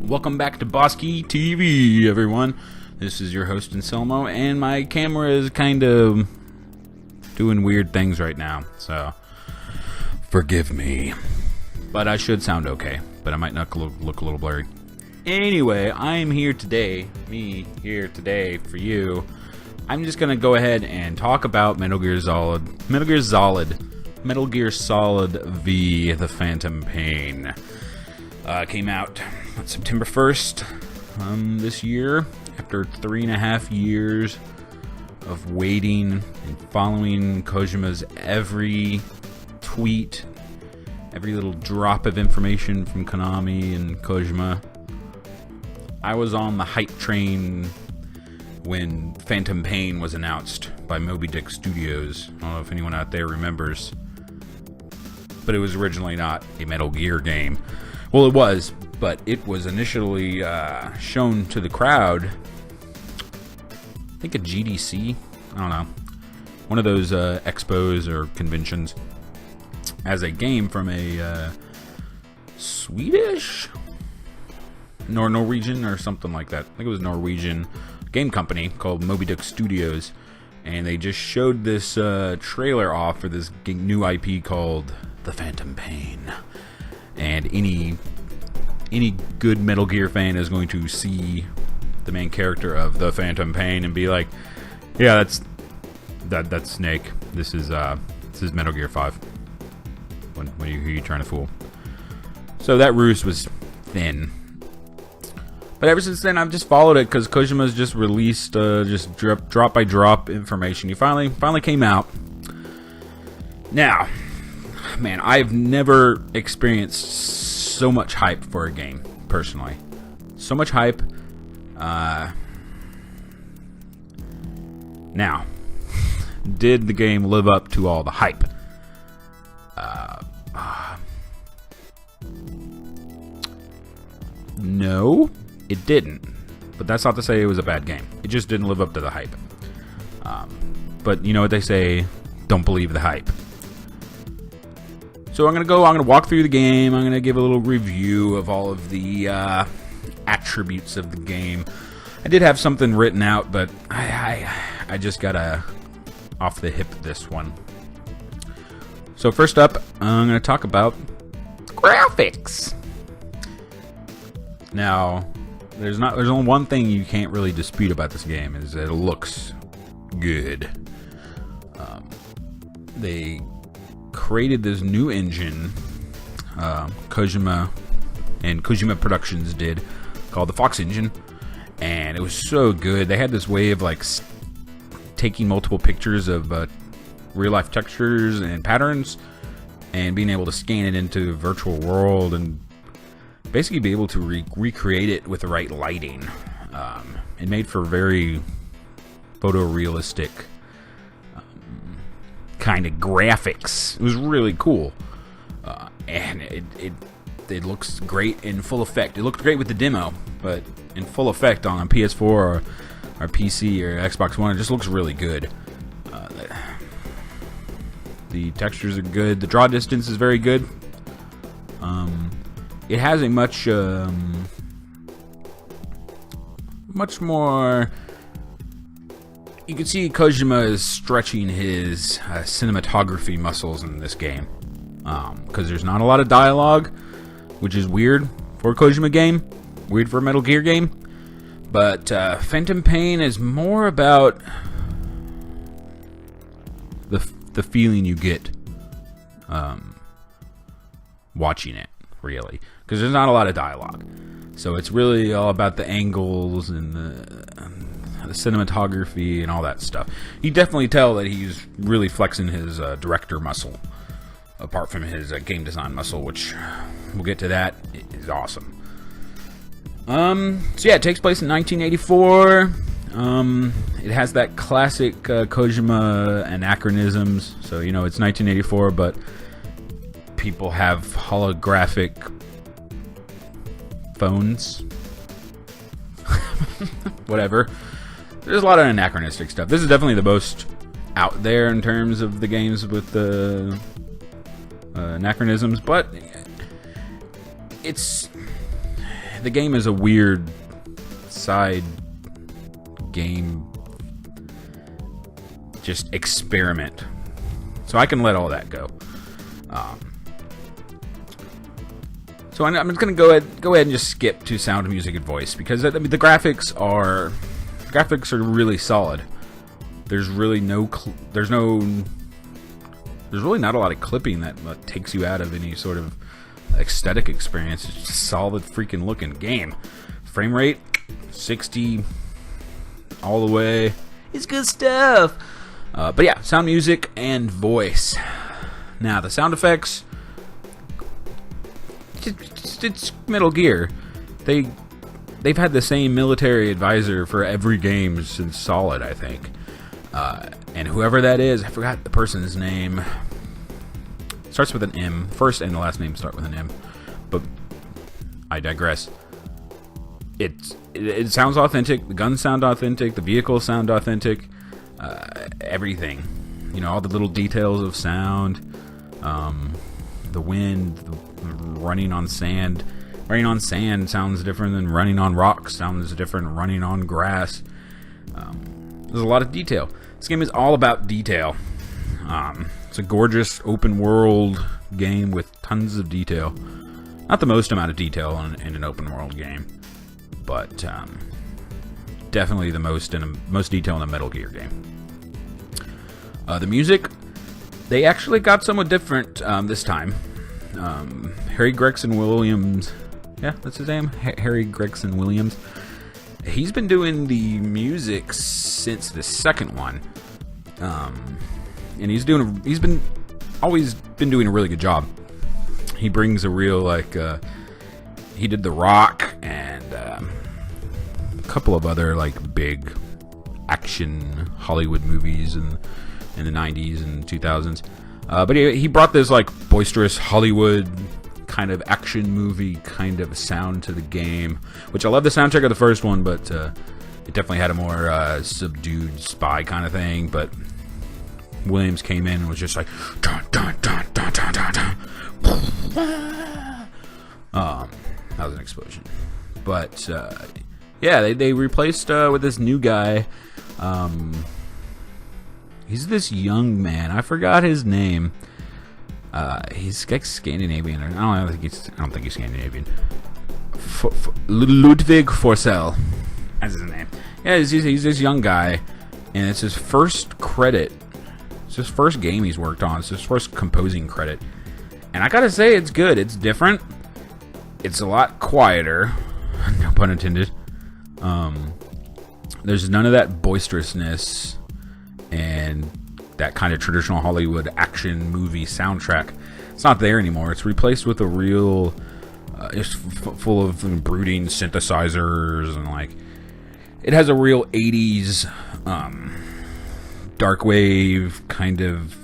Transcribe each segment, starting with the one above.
Welcome back to Bosky TV, everyone. This is your host Anselmo, and my camera is kind of doing weird things right now, so forgive me. But I should sound okay, but I might not look a little blurry. Anyway, I'm here today, for you. I'm just gonna go ahead and talk about Metal Gear Solid V: The Phantom Pain. Came out on September 1st this year, after 3.5 years of waiting and following Kojima's every tweet, every little drop of information from Konami and Kojima. I was on the hype train when Phantom Pain was announced by Moby Dick Studios. I don't know if anyone out there remembers, but it was originally not a Metal Gear game. Well, it was, but it was initially shown to the crowd, I think at GDC, I don't know, one of those expos or conventions, as a game from a Swedish? Norwegian or something like that. I think it was a Norwegian game company called Moby Dick Studios, and they just showed this trailer off for this new IP called The Phantom Pain. And any good Metal Gear fan is going to see the main character of The Phantom Pain and be like, yeah, that's Snake. This is Metal Gear 5. Who are you trying to fool? So that ruse was thin. But ever since then, I've just followed it because Kojima's just released just drop by drop information. He finally came out. Now, man, I've never experienced so much hype for a game, personally. So much hype. Now, did the game live up to all the hype? No, it didn't. But that's not to say it was a bad game. It just didn't live up to the hype. But you know what they say, don't believe the hype. So I'm gonna walk through the game. I'm gonna give a little review of all of the attributes of the game. I did have something written out, but I just gotta off the hip this one. So first up, I'm gonna talk about graphics. Now, there's only one thing you can't really dispute about this game, is that it looks good. They created this new engine, Kojima Productions did, called the Fox engine, and it was so good. They had this way of like taking multiple pictures of real life textures and patterns and being able to scan it into a virtual world and basically be able to recreate it with the right lighting. It made for very photorealistic kind of graphics. It was really cool, and it looks great in full effect. It looked great with the demo, but in full effect on a PS4 or PC or Xbox One, it just looks really good. The textures are good. The draw distance is very good. It has a much more. You can see Kojima is stretching his cinematography muscles in this game, because there's not a lot of dialogue, which is weird for a Kojima game, weird for a Metal Gear game. But Phantom Pain is more about the feeling you get watching it, really, because there's not a lot of dialogue. So it's really all about the angles and the cinematography and all that stuff. You definitely tell that he's really flexing his director muscle, apart from his game design muscle, which we'll get to that. It is awesome. So yeah, it takes place in 1984. It has that classic Kojima anachronisms. So, you know, it's 1984, but people have holographic phones. Whatever. There's a lot of anachronistic stuff. This is definitely the most out there in terms of the games with the anachronisms, but it's the game is a weird side game, just experiment. So I can let all that go. So I'm just going to go ahead and just skip to sound, music, and voice, because I mean, the graphics are really solid. There's really there's really not a lot of clipping that takes you out of any sort of aesthetic experience. It's just a solid freaking looking game. Frame rate 60 all the way. It's good stuff. But yeah, sound, music, and voice. Now the sound effects, it's Metal Gear. They've had the same military advisor for every game since Solid, I think. And whoever that is, I forgot the person's name. It starts with an M. First and the last name start with an M. But I digress. It sounds authentic. The guns sound authentic. The vehicles sound authentic. Everything. You know, all the little details of sound. The wind, running on sand. Running on sand sounds different than running on rocks. Sounds different than running on grass. There's a lot of detail. This game is all about detail. It's a gorgeous open world game with tons of detail. Not the most amount of detail in an open world game, but definitely the most detail in a Metal Gear game. The music, they actually got somewhat different this time. Harry Gregson Williams, yeah, that's his name, Harry Gregson Williams. He's been doing the music since the second one, and he's always been doing a really good job. He brings a real he did The Rock and a couple of other big action Hollywood movies in the 90s and 2000s. But he brought this boisterous Hollywood kind of action movie kind of sound to the game, which I love the soundtrack of the first one, but it definitely had a more subdued spy kind of thing. But Williams came in and was just like dun, dun, dun, dun, dun, dun, dun. That was an explosion. But yeah, they replaced with this new guy. He's this young man. I forgot his name. He's Scandinavian. I don't think he's Scandinavian. Ludwig Forsell. That's his name. Yeah, he's this young guy, and it's his first credit. It's his first game he's worked on. It's his first composing credit, and I gotta say, it's good. It's different. It's a lot quieter. No pun intended. There's none of that boisterousness and that kind of traditional Hollywood action movie soundtrack. It's not there anymore. It's replaced with a real, it's full of brooding synthesizers, and it has a real 80s dark wave kind of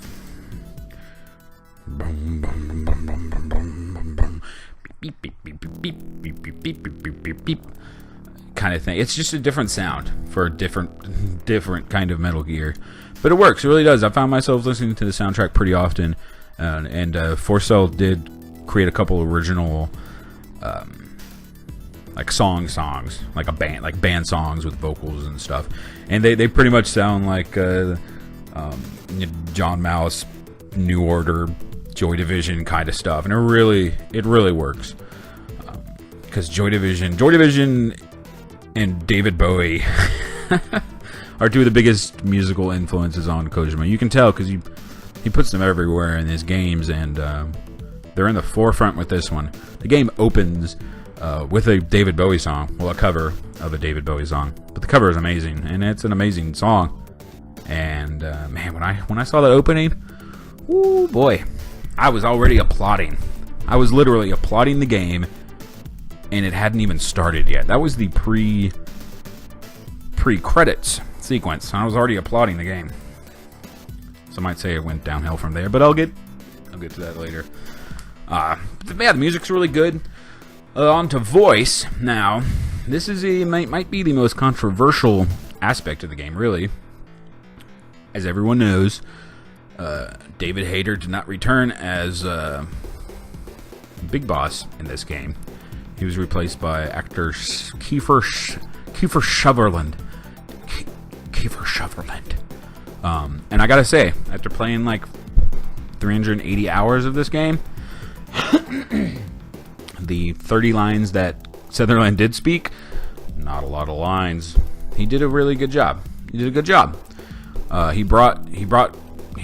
beep beep beep beep beep beep beep beep beep beep beep kind of thing. It's just a different sound for a different kind of Metal Gear, but it works. It really does. I found myself listening to the soundtrack pretty often, and Forsell did create a couple original songs, like a band, band songs with vocals and stuff, and they pretty much sound like John Malice, New Order, Joy Division kind of stuff, and it really works, because Joy Division and David Bowie are two of the biggest musical influences on Kojima. You can tell because he puts them everywhere in his games, and they're in the forefront with this one. The game opens with a David Bowie song, well, a cover of a David Bowie song, but the cover is amazing, and it's an amazing song. And man, when I saw that opening, woo boy, I was already applauding. I was literally applauding the game, and it hadn't even started yet. That was the pre-credits sequence, and I was already applauding the game. Some might say it went downhill from there, but I'll get to that later. But yeah, the music's really good. On to voice. Now, this is might be the most controversial aspect of the game, really. As everyone knows, David Hayter did not return as Big Boss in this game. He was replaced by actor Kiefer Sutherland. Kiefer Sutherland. And I gotta say, after playing like 380 hours of this game, the 30 lines that Sutherland did speak, not a lot of lines. He did a really good job. He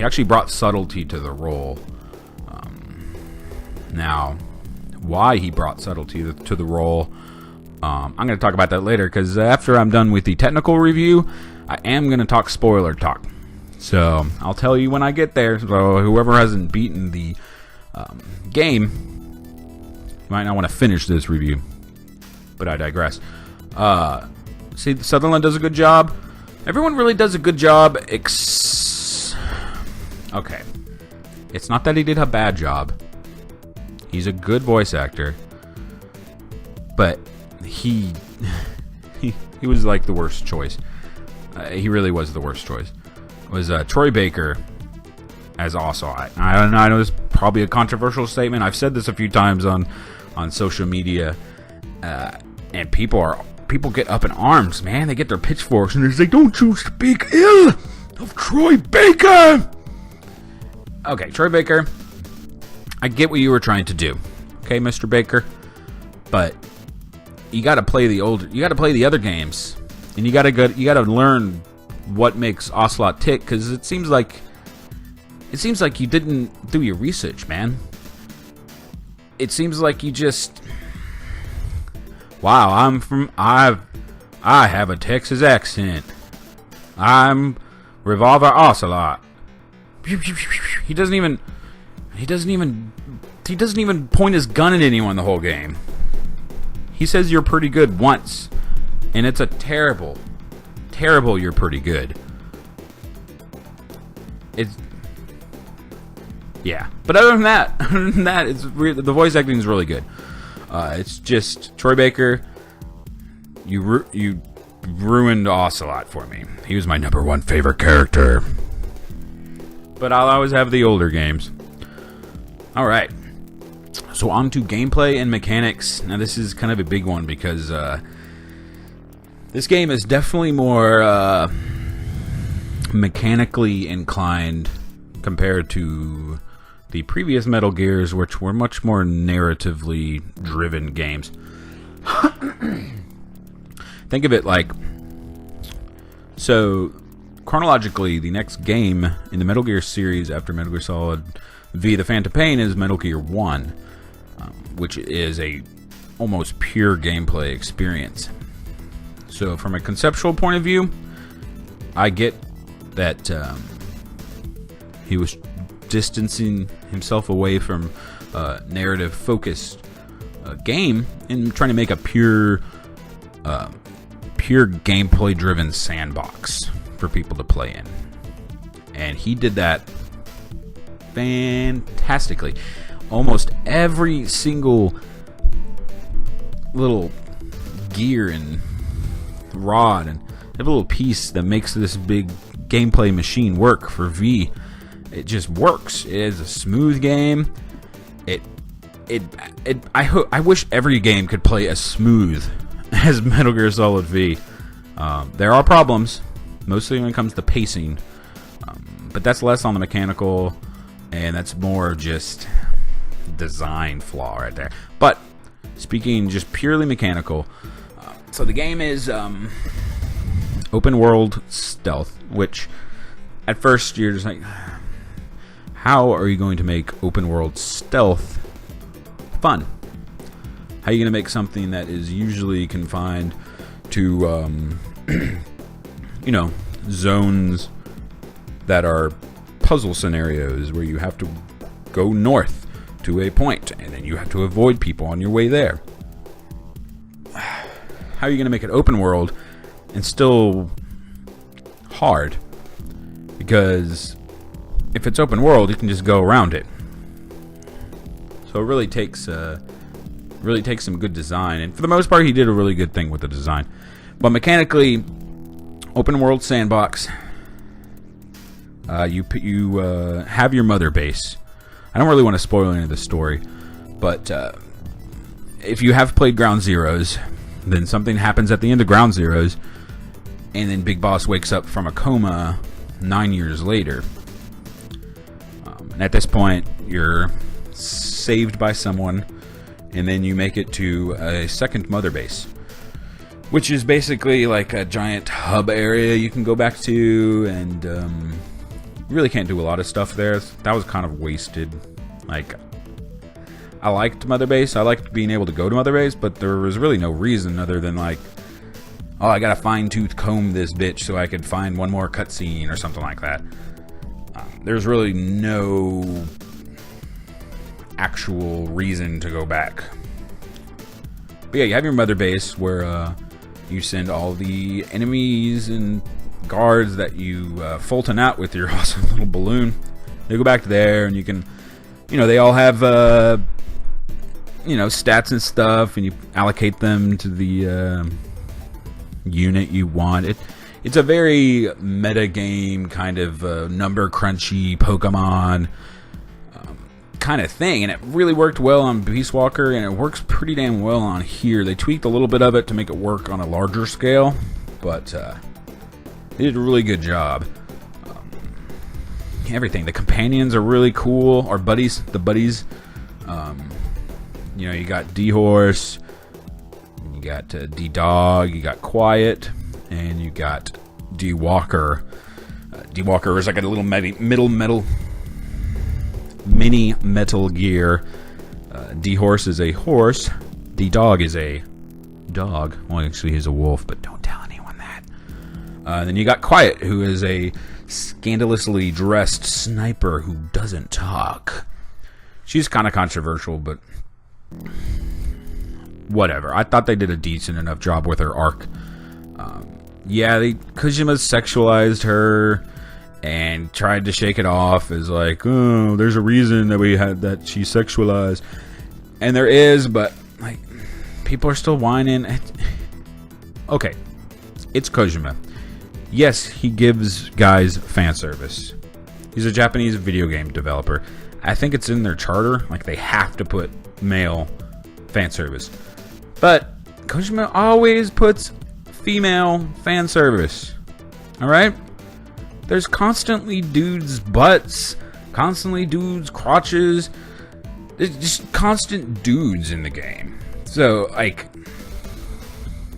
actually brought subtlety to the role. Now, why he brought subtlety to the role, I'm going to talk about that later, because after I'm done with the technical review, I am going to talk spoiler talk. So, I'll tell you when I get there. So, whoever hasn't beaten the game, you might not want to finish this review. But I digress. See, Sutherland does a good job. Everyone really does a good job. Okay. It's not that he did a bad job. He's a good voice actor. But he was like the worst choice. He really was the worst choice. It was Troy Baker as Ocelot. I know this is probably a controversial statement. I've said this a few times on social media. And people get up in arms, man. They get their pitchforks and they say, "Don't you speak ill of Troy Baker!" Okay, Troy Baker, I get what you were trying to do, okay, Mr. Baker, but you got to play the other games, and you got to learn what makes Ocelot tick, because it seems like you didn't do your research, man. It seems like you just, wow, I have a Texas accent. I'm Revolver Ocelot. He doesn't even point his gun at anyone the whole game. He says you're pretty good once, and it's a terrible you're pretty good. Yeah. But other than that, it's the voice acting is really good. It's just Troy Baker. You ruined Ocelot for me. He was my number one favorite character. But I'll always have the older games. All right. So on to gameplay and mechanics. Now this is kind of a big one because this game is definitely more mechanically inclined compared to the previous Metal Gears, which were much more narratively driven games. Think of it like, so chronologically, the next game in the Metal Gear series after Metal Gear Solid V: The Phantom Pain is Metal Gear 1, which is a almost pure gameplay experience. So from a conceptual point of view, I get that he was distancing himself away from narrative-focused game and trying to make a pure gameplay-driven sandbox for people to play in. And he did that fantastically. Almost every single little gear and rod and every little piece that makes this big gameplay machine work for V, it just works. It is a smooth game. I wish every game could play as smooth as Metal Gear Solid V. There are problems, mostly when it comes to pacing, but that's less on the mechanical, and that's more just design flaw right there. But speaking just purely mechanical, so the game is open world stealth, which at first you're just like, how are you going to make open world stealth fun? How are you going to make something that is usually confined to zones that are puzzle scenarios where you have to go north to a point and then you have to avoid people on your way there? How are you going to make it open world and still hard? Because if it's open world, you can just go around it. So it really takes some good design, and for the most part, he did a really good thing with the design. But mechanically, open world sandbox. You have your mother base. I don't really want to spoil any of the story, but if you have played Ground Zeroes, then something happens at the end of Ground Zeroes, and then Big Boss wakes up from a coma 9 years later. And at this point, you're saved by someone, and then you make it to a second mother base, which is basically like a giant hub area you can go back to, and you really can't do a lot of stuff there. That was kind of wasted. Like, I liked Mother Base, I liked being able to go to Mother Base, but there was really no reason other than like, oh, I gotta fine-tooth comb this bitch so I could find one more cutscene or something like that. There's really no actual reason to go back. But yeah, you have your Mother Base where you send all the enemies and guards that you Fulton out with your awesome little balloon. They go back there, and you can, they all have stats and stuff, and you allocate them to the unit you want. It's a very meta game kind of number crunchy Pokemon kind of thing, and it really worked well on Beast Walker, and it works pretty damn well on here. They tweaked a little bit of it to make it work on a larger scale, but they did a really good job. Everything. The companions are really cool. Our buddies, the buddies. You got D-Horse, you got D-Dog, you got Quiet, and you got D-Walker. D-Walker is like a little mini Metal Gear. D-Horse is a horse. D-Dog is a dog. Well, actually, he's a wolf, but don't tell anyone that. Then you got Quiet, who is a scandalously dressed sniper who doesn't talk. She's kind of controversial, but whatever. I thought they did a decent enough job with her arc. Kojima sexualized her and tried to shake it off as like, oh, there's a reason that we had that she's sexualized. And there is, but like, people are still whining. Okay, it's Kojima. Yes, he gives guys fan service. He's a Japanese video game developer. I think it's in their charter, like they have to put male fan service. But Kojima always puts female fan service. Alright? There's constantly dudes' butts, constantly dudes' crotches. There's just constant dudes in the game. So, like,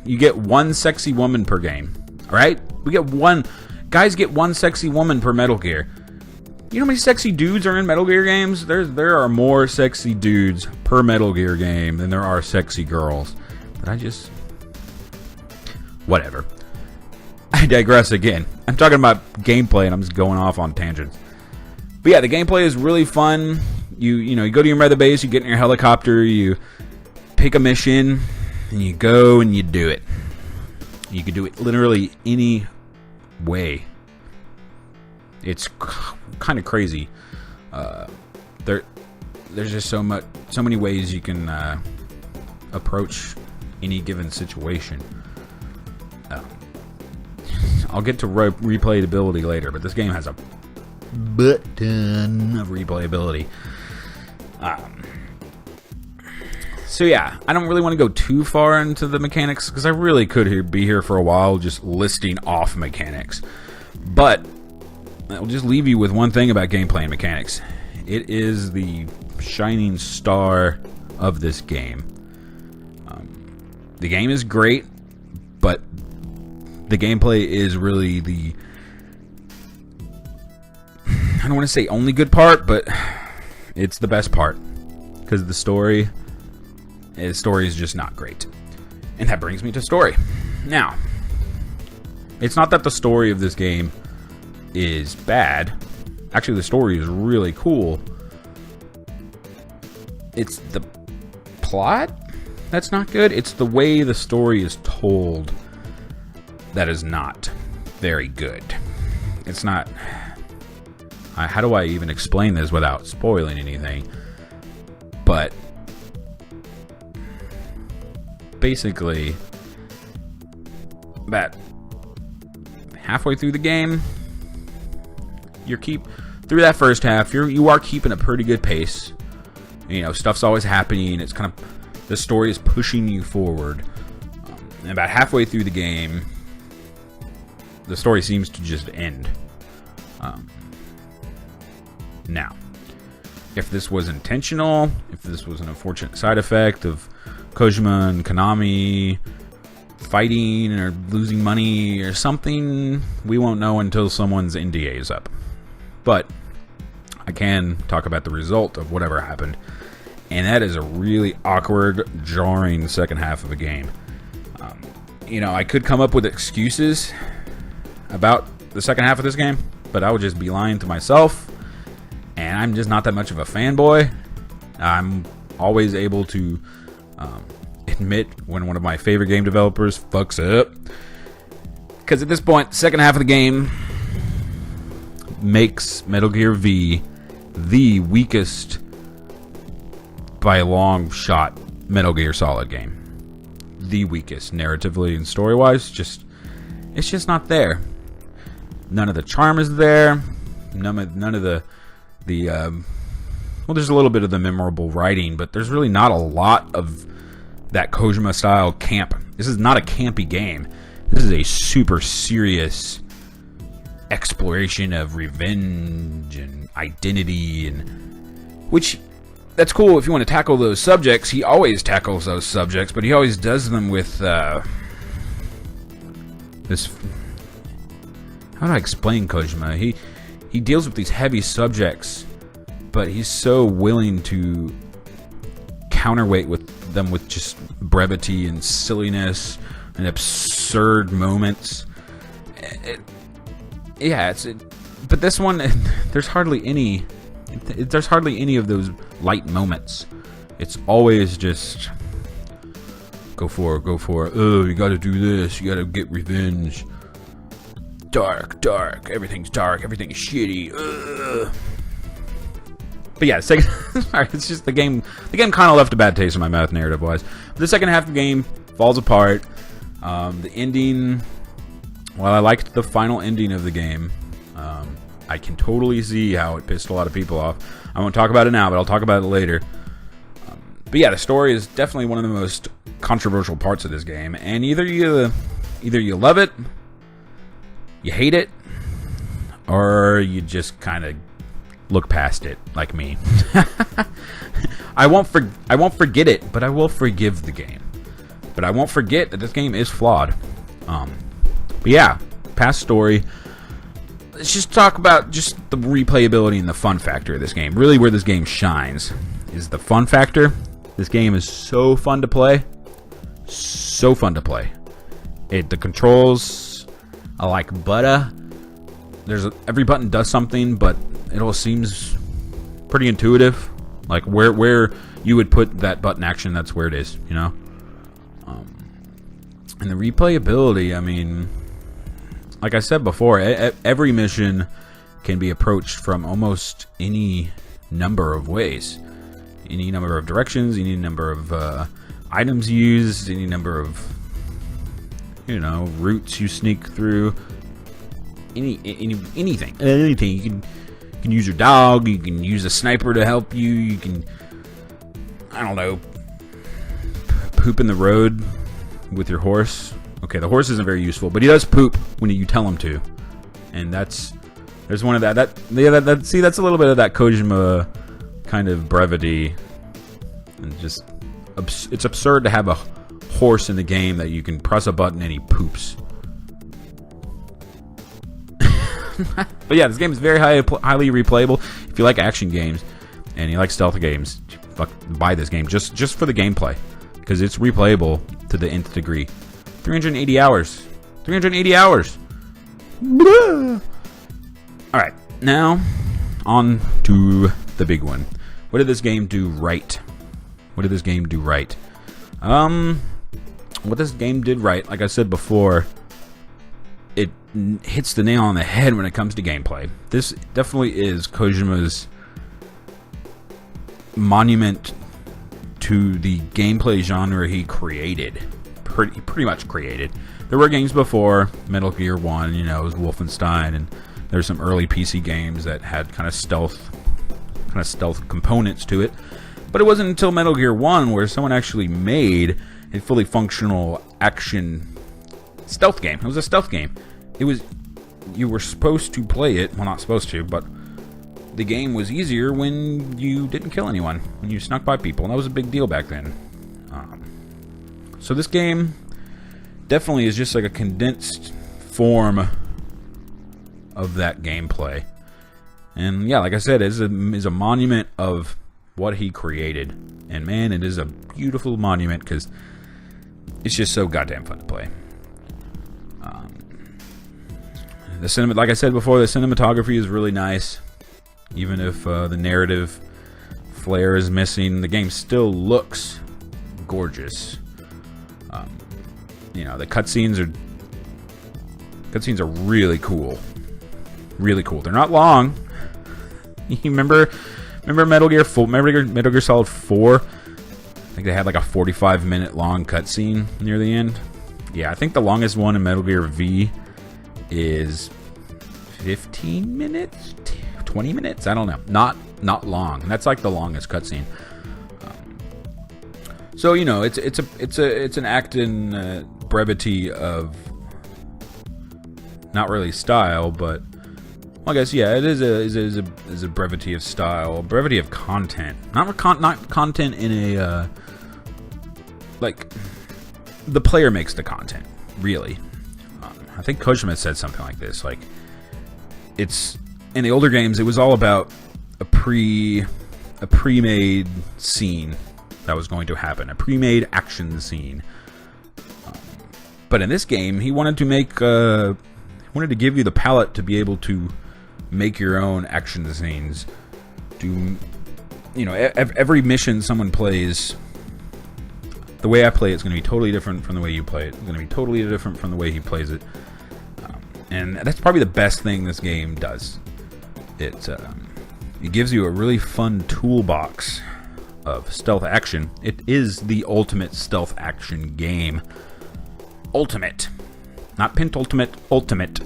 you get one sexy woman per game. Alright? Guys get one sexy woman per Metal Gear. You know how many sexy dudes are in Metal Gear games? There are more sexy dudes per Metal Gear game than there are sexy girls. But whatever. I digress again. I'm talking about gameplay and I'm just going off on tangents. But yeah, the gameplay is really fun. You go to your Mother Base, you get in your helicopter, you pick a mission, and you go and you do it. You can do it literally any way. It's kind of crazy. There's just so many ways you can approach any given situation. I'll get to replayability later, but this game has a ton of replayability. So yeah, I don't really want to go too far into the mechanics because I really could be here for a while just listing off mechanics. But I'll just leave you with one thing about gameplay and mechanics. It is the shining star of this game. The game is great, but the gameplay is really the, I don't want to say only good part, but it's the best part. Because the story is just not great. And that brings me to story. Now, it's not that the story of this game is bad. Actually, the story is really cool. It's the plot that's not good. It's the way the story is told that is not very good. It's not... how do I even explain this without spoiling anything? But basically, about halfway through the game, through that first half, you are keeping a pretty good pace. Stuff's always happening. It's kind of The story is pushing you forward. And about halfway through the game, the story seems to just end. Now, if this was intentional, if this was an unfortunate side effect of Kojima and Konami fighting or losing money or something, we won't know until someone's NDA is up. But I can talk about the result of whatever happened, and that is a really awkward, jarring second half of a game. I could come up with excuses about the second half of this game, but I would just be lying to myself, and I'm just not that much of a fanboy. I'm always able to admit when one of my favorite game developers fucks up, because at this point, the second half of the game makes Metal Gear V the weakest, by a long shot, Metal Gear Solid game. The weakest, narratively and story-wise. It's just not there. None of the charm is there. None of the well, there's a little bit of the memorable writing, but there's really not a lot of that Kojima-style camp. This is not a campy game. This is a super serious exploration of revenge and identity, and which, that's cool if you want to tackle those subjects. He always tackles those subjects, but he always does them with this. How do I explain Kojima? He deals with these heavy subjects, but he's so willing to counterweight with them with just brevity and silliness and absurd moments. But this one, there's hardly any of those light moments. It's always just go for it. Oh, you gotta do this. You gotta get revenge. Dark. Everything's dark. Everything's shitty. Ugh. But yeah, it's just the game. The game kind of left a bad taste in my mouth, narrative-wise. But the second half of the game falls apart. The ending. While I liked the final ending of the game, I can totally see how it pissed a lot of people off. I won't talk about it now, but I'll talk about it later. But yeah, the story is definitely one of the most controversial parts of this game, and either you love it, you hate it, or you just kind of look past it, like me. I won't forget it, but I will forgive the game. But I won't forget that this game is flawed. But yeah, past story. Let's just talk about just the replayability and the fun factor of this game. Really, where this game shines is the fun factor. This game is so fun to play. So fun to play. The controls are like butter. Every button does something, but it all seems pretty intuitive. Like where you would put that button action, that's where it is, you know? And the replayability, I mean, like I said before, every mission can be approached from almost any number of ways. Any number of directions, any number of items used, any number of, routes you sneak through. Anything. You can use your dog, you can use a sniper to help you, you can, I don't know, poop in the road with your horse. Okay, the horse isn't very useful, but he does poop when you tell him to. And there's one of that. See, that's a little bit of that Kojima kind of brevity. And just, it's absurd to have a horse in the game that you can press a button and he poops. But yeah, this game is very highly replayable. If you like action games and you like stealth games, buy this game just for the gameplay, because it's replayable to the nth degree. 380 hours. 380 hours. Alright, now on to the big one. What did this game do right? What did this game do right? What this game did right, like I said before, it hits the nail on the head when it comes to gameplay. This definitely is Kojima's monument to the gameplay genre he created. Pretty much created. There were games before Metal Gear 1, it was Wolfenstein, and there's some early PC games that had kind of stealth components to it. But it wasn't until Metal Gear 1 where someone actually made a fully functional action stealth game. It was a stealth game. You were supposed to play it, well, not supposed to, but the game was easier when you didn't kill anyone, when you snuck by people, and that was a big deal back then. So this game definitely is just like a condensed form of that gameplay. And yeah, like I said, it is a monument of what he created. And man, it is a beautiful monument because it's just so goddamn fun to play. Like I said before, the cinematography is really nice. Even if the narrative flair is missing, the game still looks gorgeous. You know, the cutscenes are really cool. Really cool. They're not long. You remember Metal Gear Solid 4? I think they had like a 45-minute long cutscene near the end. Yeah, I think the longest one in Metal Gear V is 15 minutes, 20 minutes. I don't know. Not long. That's like the longest cutscene. So you know, it's an act in brevity of not really style, but well, I guess yeah, it is a brevity of style, brevity of content. Not content in a like the player makes the content, really. I think Kojima said something like this. Like, it's in the older games, it was all about a pre-made scene that was going to happen, a pre-made action scene. But in this game, he wanted to give you the palette to be able to make your own action scenes. Every mission someone plays, the way I play it's going to be totally different from the way you play it. It's going to be totally different from the way he plays it. And that's probably the best thing this game does. It gives you a really fun toolbox of stealth action. It is the ultimate stealth action game. Ultimate. Not pentultimate, ultimate.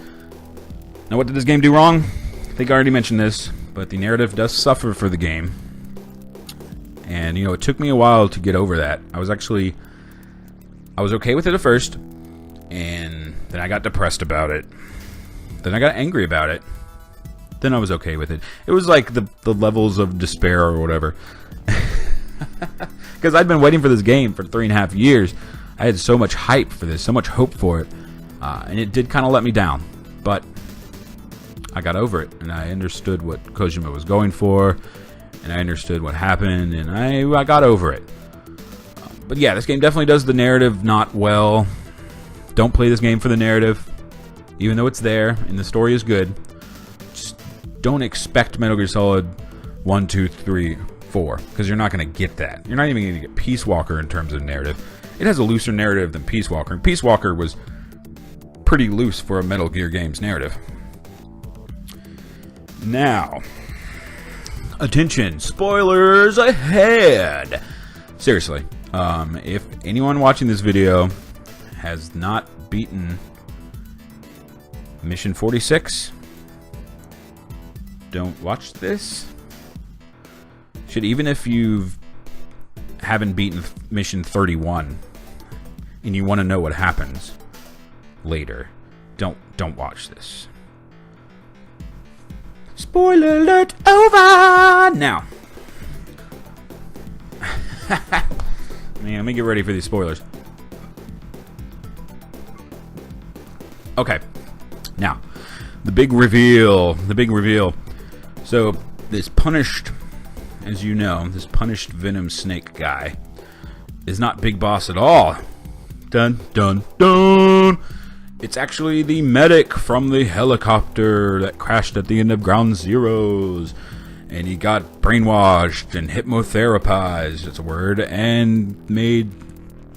Now, what did this game do wrong? I think I already mentioned this, but the narrative does suffer for the game. And, it took me a while to get over that. I was okay with it at first, and then I got depressed about it. Then I got angry about it. Then I was okay with it. It was like the levels of despair or whatever. Because I'd been waiting for this game for 3.5 years. I had so much hype for this, so much hope for it. And it did kind of let me down. But I got over it, and I understood what Kojima was going for, and I understood what happened, and I got over it. But yeah, this game definitely does the narrative not well. Don't play this game for the narrative, even though it's there, and the story is good. Just don't expect Metal Gear Solid 1, 2, 3, 4, because you're not going to get that. You're not even going to get Peace Walker in terms of narrative. It has a looser narrative than Peace Walker, and Peace Walker was pretty loose for a Metal Gear game's narrative. Now, attention, spoilers ahead! Seriously, if anyone watching this video has not beaten Mission 46, don't watch this. Even if you haven't beaten Mission 31 and you want to know what happens later, don't watch this. Spoiler alert over! Now. Man, let me get ready for these spoilers. Okay. Now, the big reveal. So, this punished, as you know, this punished Venom Snake guy is not Big Boss at all. Dun, dun, dun! It's actually the medic from the helicopter that crashed at the end of Ground Zeroes. And he got brainwashed and hypnotherapized, it's a word, and made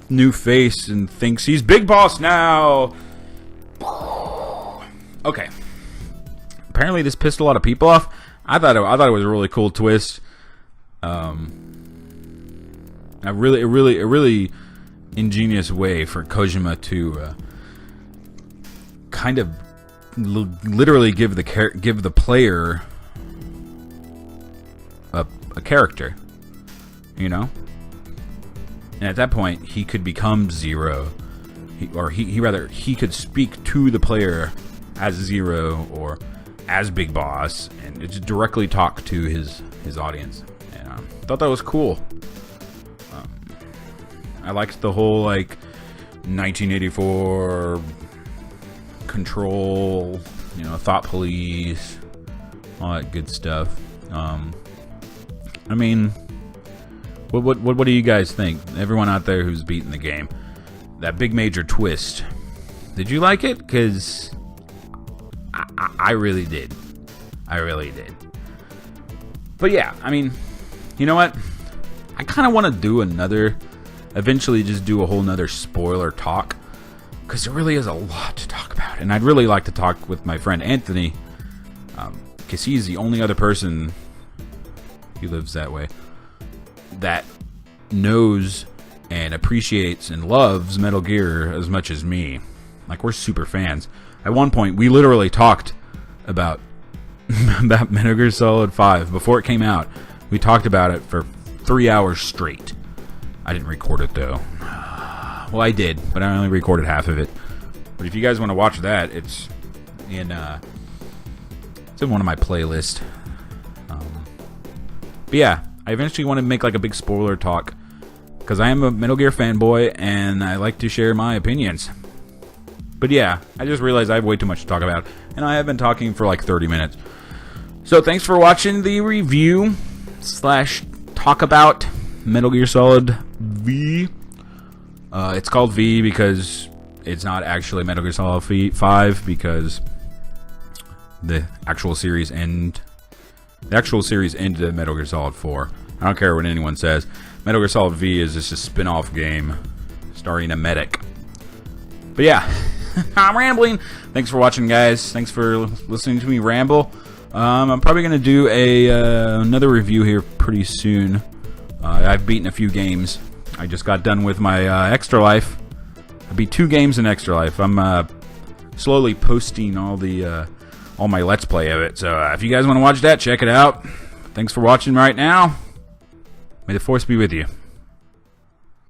new face and thinks he's Big Boss now. Okay. Apparently this pissed a lot of people off. I thought it was a really cool twist. A really ingenious way for Kojima to kind of literally give the player a character. you know? And at that point, he could become Zero. He could speak to the player as Zero or as Big Boss and just directly talk to his audience. And thought that was cool. I liked the whole, like, 1984 control, you know, thought police, all that good stuff. I mean, what do you guys think? Everyone out there who's beaten the game, that big major twist, did you like it? Because I really did. I really did. But yeah, I mean, you know what? I kind of want to do eventually just do a whole nother spoiler talk, because there really is a lot to talk about. And I'd really like to talk with my friend Anthony, because he's the only other person, he lives that way, that knows and appreciates and loves Metal Gear as much as me. Like, we're super fans. At one point, we literally talked about Metal Gear Solid 5 before it came out. We talked about it for 3 hours straight. I didn't record it, though. Well, I did, but I only recorded half of it. But if you guys want to watch that, it's in one of my playlists. But yeah, I eventually want to make like a big spoiler talk, because I am a Metal Gear fanboy and I like to share my opinions. But yeah, I just realized I have way too much to talk about, and I have been talking for like 30 minutes. So thanks for watching the review / talk about Metal Gear Solid V. It's called V because it's not actually Metal Gear Solid 5, because the actual series ended at Metal Gear Solid 4. I don't care what anyone says. Metal Gear Solid V is just a spin-off game starring a medic. But yeah, I'm rambling. Thanks for watching, guys. Thanks for listening to me ramble. I'm probably going to do another review here pretty soon. I've beaten a few games. I just got done with my Extra Life. I beat 2 games in Extra Life. I'm slowly posting all my Let's Play of it. So if you guys want to watch that, check it out. Thanks for watching right now. May the Force be with you.